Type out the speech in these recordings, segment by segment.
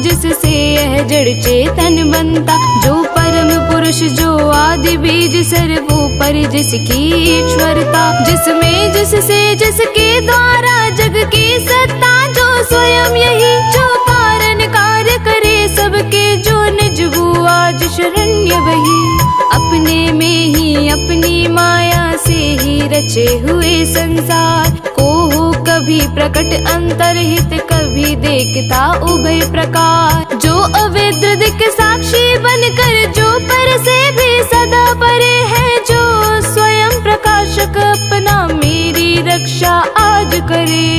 जिससे यह जड़ चेतन बनता, जो परम पुरुष जो आदि बीज सर्वोपरि जिसकी ईश्वरता, जिसमें जिससे जिसके द्वारा जग की सत्ता, जो स्वयं यही जो कारण कार्य करे सबके, जो निज वो आज शरण्य वही, अपने में ही अपनी माया से ही रचे हुए संसार को हो कभी प्रकट अंतरहित, कभी देखता उभय प्रकार, जो अविद्र दिक साक्षी बनकर जो पर से भी सदा परे है, जो स्वयं प्रकाशक अपना मेरी रक्षा आज करे।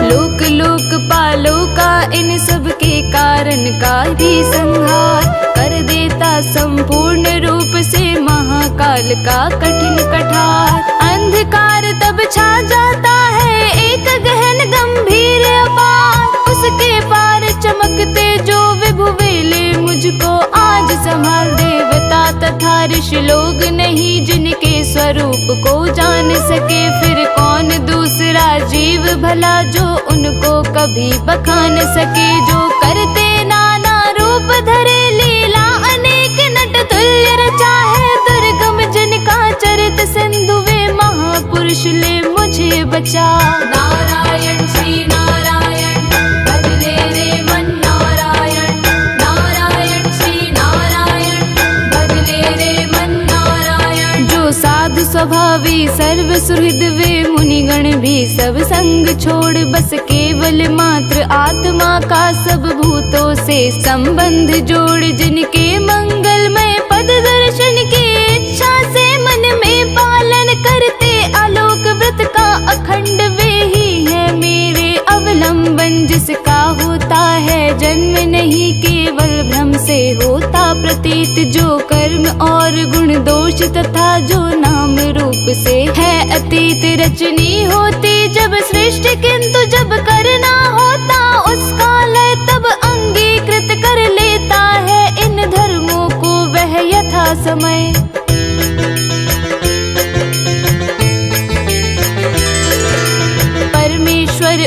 लोक लोक पालो का इन सब के कारण का भी संहार कर देता संपूर्ण रूप से महाकाल का कठिन कठार, अंधकार तब छा जाता है एक गहन गंभीर अपार, उसके पार चमकते जो विभु वेले मुझको आज संभाल, देवता तथा ऋषि लोग नहीं जिनके स्वरूप को जान सके, फिर कौन दूसरा जीव भला जो उनको कभी बखान सके, जो करते नाना रूप धरे लीला अनेक नट तुल्य रचा है, दुर्गम जिनका चरित सिंधु वे महापुरुष ले मुझे बचा। नारायण श्री नारायण भजले रे मन नारायण, नारायण श्री नारायण भजले रे मन नारायण, जो साधु स्वभावी सर्व सुहृद वे मुनिगण भी सब संग छोड़, बस केवल मात्र आत्मा का सब भूतों से संबंध जोड़, जिनके मंगलमय पद दर्शन की इच्छा से मन में पालन करते आलोक व्रत का अखंड, वे ही है मेरे अवलंबन, जिसका होता है जन्म नहीं केवल भ्रम से होता प्रतीत, जो कर्म और गुण दोष तथा जो नाम रूप से है अतीत, रचनी होती जब सृष्टि किंतु जब करना होता उसका लय, तब अंगीकृत कर लेता है इन धर्मों को वह यथा समय।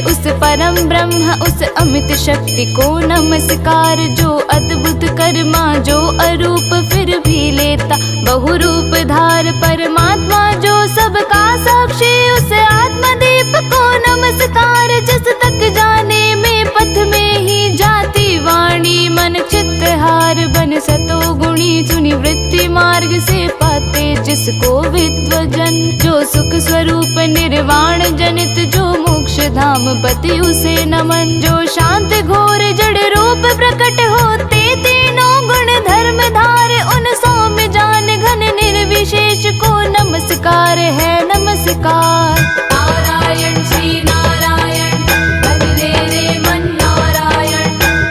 उस परम ब्रह्म उस अमित शक्ति को नमस्कार, जो अद्भुत कर्मा जो अरूप फिर भी लेता बहुरूप धार, परमात्मा जो सबका साक्षी उस आत्मदीप को नमस्कार, जिस तक जाने में पथ में ही जाती वाणी मन चित्तहार, बन सतो गुणी सुनि वृत्ति मार्ग से पाते जिसको विद्वजन, जो सुख स्वरूप निर्वाण जनित जो मोक्ष धाम पति उसे नमन, जो शांत घोर जड़ रूप प्रकट होते तीनों गुण धर्म धारे, उन सौम्य जान घन निर्विशेष को नमस्कार है नमस्कार। नारायण श्री नारायण भजले रे मन नारायण,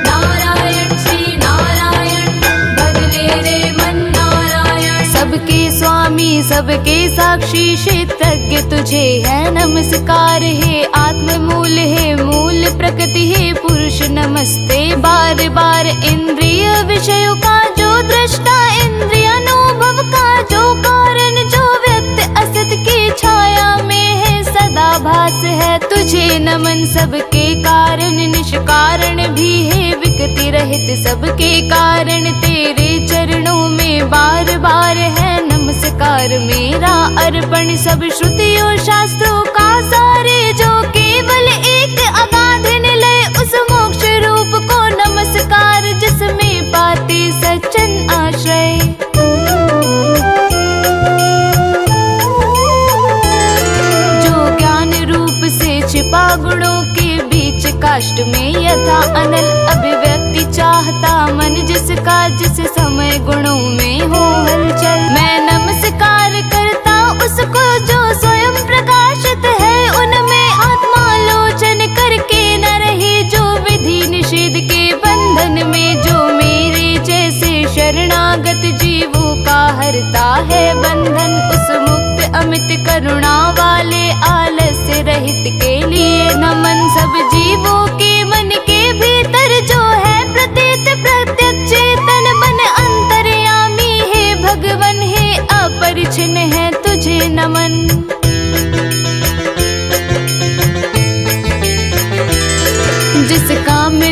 नारायण श्री नारायण भजले रे मन नारायण, सबके स्वामी सबके साक्षी क्षेत्रज्ञ तुझे है नमस्कार, हे आत्म मूल है मूल प्रकृति है पुरुष नमस्ते, बार बार इंद्रिय विषयों का जो दृष्टा, इंद्रिय अनुभव का जो कारण, जो व्यक्त असत की छाया में है सदा भास है, तुझे नमन सबके कारण निष्कारण भी है विकृति रहित सबके कारण, तेरे चरणों में बार बार है नमस्कार मेरा अर्पण, सब श्रुतियों शास्त्रों का सारे जो केवल एक अगाध निलय, उस मोक्ष रूप को नमस्कार, जिसमें पाते सच्चन आश्रय। जो ज्ञान रूप से छिपा गुणों के बीच काष्ठ में यथा अनल अभिव्यक्ति चाहता मन, जिसका जिस समय गुणों में हो हलचल, मैं नमस्कार करता उसको जो स्वयं प्रकाशित है, उनमें आत्मालोचन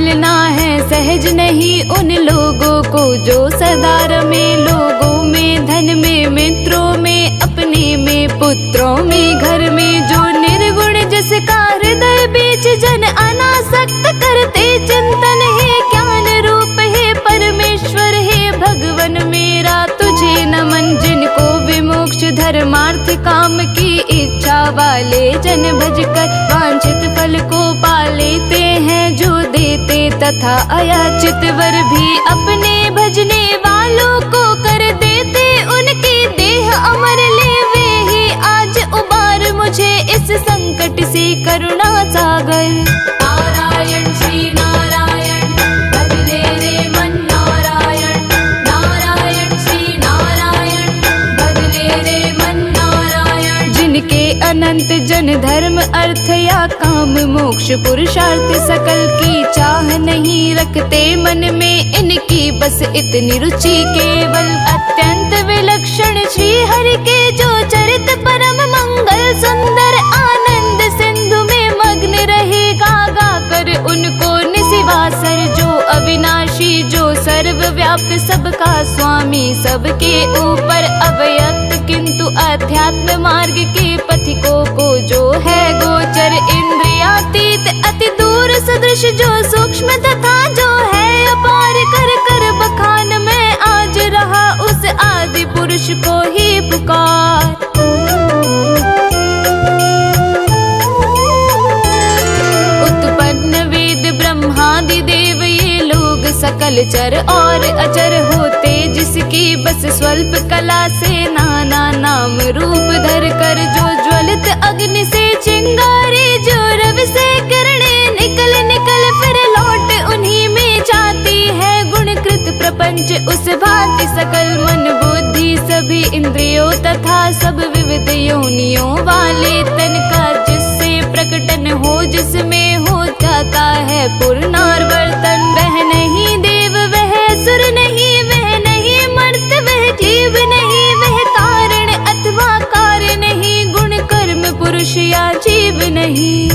मिलना है सहज नहीं उन लोगों को जो सदा रमे लोगों में, धन में, मित्रों में, अपने में, पुत्रों में, घर में, जो निर्गुण जिसका हृदय बीच जन अनासक्त करते चिंतन। हे ज्ञान रूप हे परमेश्वर हे भगवन मेरा तुझे नमन, जिनको विमोक्ष धर्मार्थ काम की इच्छा वाले जन भजकर वांछित फल को पा लेते हैं, जो देते तथा अयाचित वर भी अपने भजने वालों को कर देते, उनकी देह अमर ले वे ही आज उबार मुझे इस संकट से करुणा सागर। नारायण श्री नारायण भजले रे मन नारायण, नारायण श्री नारायण भजले रे मन नारायण। जिनके अनंत जन धर्म अर्थ या काम मोक्ष पुरुषार्थ सकल की चाह नहीं रखते मन में, इनकी बस इतनी रुचि केवल अत्यंत विलक्षण श्री हरि के जो चरित परम मंगल सुंदर आनंद सिंधु में मग्न रहेगा गाकर उनको निशिवासर, जो अविनाशी जो सर्वव्याप्त सबका स्वामी सबके ऊपर अव्यक्त किंतु अध्यात्म मार्ग के पथिकों को जो है गोचर, इंद्रियातीत अति दूर सदृश जो सूक्ष्म तथा जो है अपार, कर कर बखान में आज रहा उस आदि पुरुष को ही पुकार। उत्पन्न वेद ब्रह्मादि देव ये लोग सकल चर और अचर होते, जिसकी बस स्वल्प कला से नाना नाम रूप धर कर, जो ज्वलित अग्नि से चिंगारी जो रवि से किरणें निकल निकल फिर लौट उन्हीं में जाती है, गुणकृत प्रपंच उस भांति सकल मन बुद्धि सभी इंद्रियों तथा सब विविध योनियों वाले तन का, जिससे प्रकटन हो जिसमें हो जाता है पुनर्वर्तन। वह नहीं देव वह असुर नहीं, वह नहीं मर्त वह जीव नहीं, वह कारण अथवा कार्य नहीं, गुण कर्म पुरुष या जीव नहीं।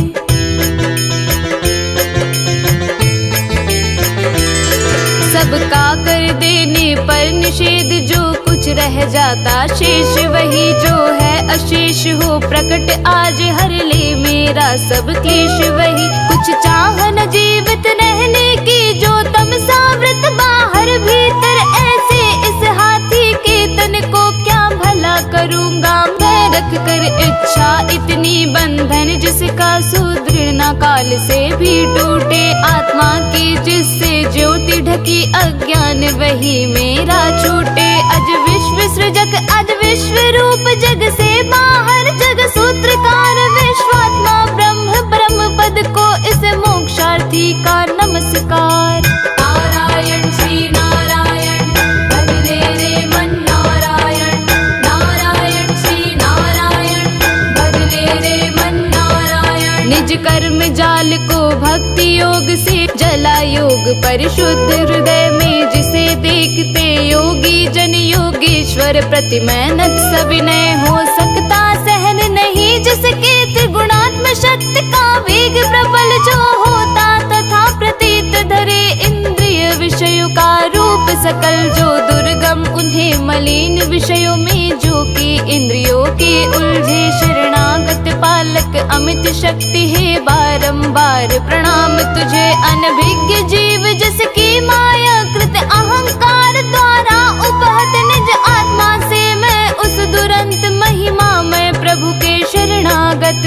सबका कर देने पर निषेध जो कुछ रह जाता शेष, वही जो है अशेष हो प्रकट आज हर ले मेरा सब क्लेश, वही कुछ चाह न जीवित रहने की जो तमसा व्रत बाहर भीतर, ऐसे इस हाथी के तन को क्या भला करूँगा मैं रख कर इच्छा इतनी बंधन, जिसका सुदृढ़ न काल से भी टूटे, आत्मा की जिससे ज्योति ढकी अज्ञान वही मेरा छूटे, अज विश्व सृजक अज विश्व रूप जग से बाहर जग सूत्रकार विश्वात्मा ब्रह्म ब्रह्म पद को इस मोक्षार्थी का नमस्कार। नारायण श्री नारायण भजले रे मन नारायण, नारायण श्री नारायण भजले रे मन नारायण। निज कर्म जाल को भक्ति योग से जला योग परिशुद्ध हृदय में, जिसे देखते योगी जन योगेश्वर प्रतिमैनत सविनय हो सकता सहन नहीं, जिसके त्रिगुणात्म शक्ति का वेग प्रबल जो होता तथा प्रतीत धरे इंद्रिय विषयों का रूप सकल, जो दुर्गम उन्हें मलिन विषयों में जो कि इंद्रियों के उलझे, शरणागत पालक अमित शक्ति है बारंबार प्रणाम तुझे, अनभिज्ञ जीव जिसकी माया कृत अहंकार द्वारा उपहत निज आत्मा से मैं उस दुरंत महिमा मैं प्रभु के शरणागत।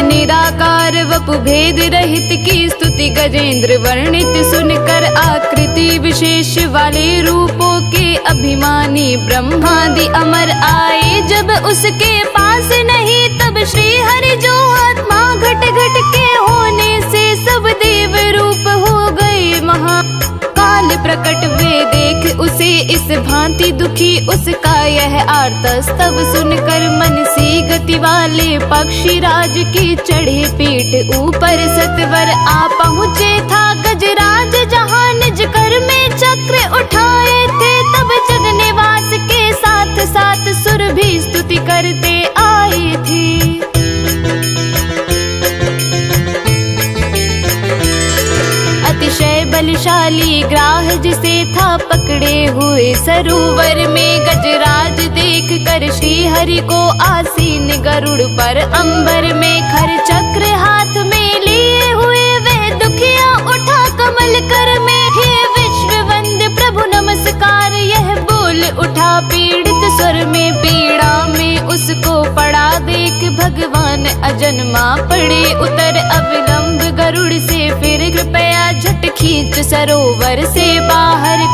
निराकार वपु भेद रहित की स्तुति गजेंद्र वर्णित सुनकर, आकृति विशेष वाले रूपों के अभिमानी ब्रह्मादि अमर आए, जब उसके पास नहीं तब श्री हरि जो आत्मा घट घट के होने से सब देव रूप हो गए महा काल प्रकट, वे देख उसे इस भांति दुखी उसका यह आर्तस्तव सुनकर, मन सी गति वाले पक्षी राज की चढ़े पीठ ऊपर सतवर आ पहुँचे था गजराज, जहाँ निज कर में चक्र उठाए थे, तब जग निवास के साथ साथ सुर भी स्तुति करते आए थे। हुए सरोवर में। गजराज देख कर श्री हरि को आसीन गरुड़ पर अंबर में। खर चक्र हाथ में लिए हुए वह दुखिया उठा कमल कर में। हे विश्व वंद्य प्रभु नमस्कार, यह बोल उठा पीड़ित स्वर में। पीड़ा में उसको पड़ा देख भगवान अजन्मा पड़े उतर। अविलंब गरुड़ से फिर कृपया झट खींच सरोवर से बाहर।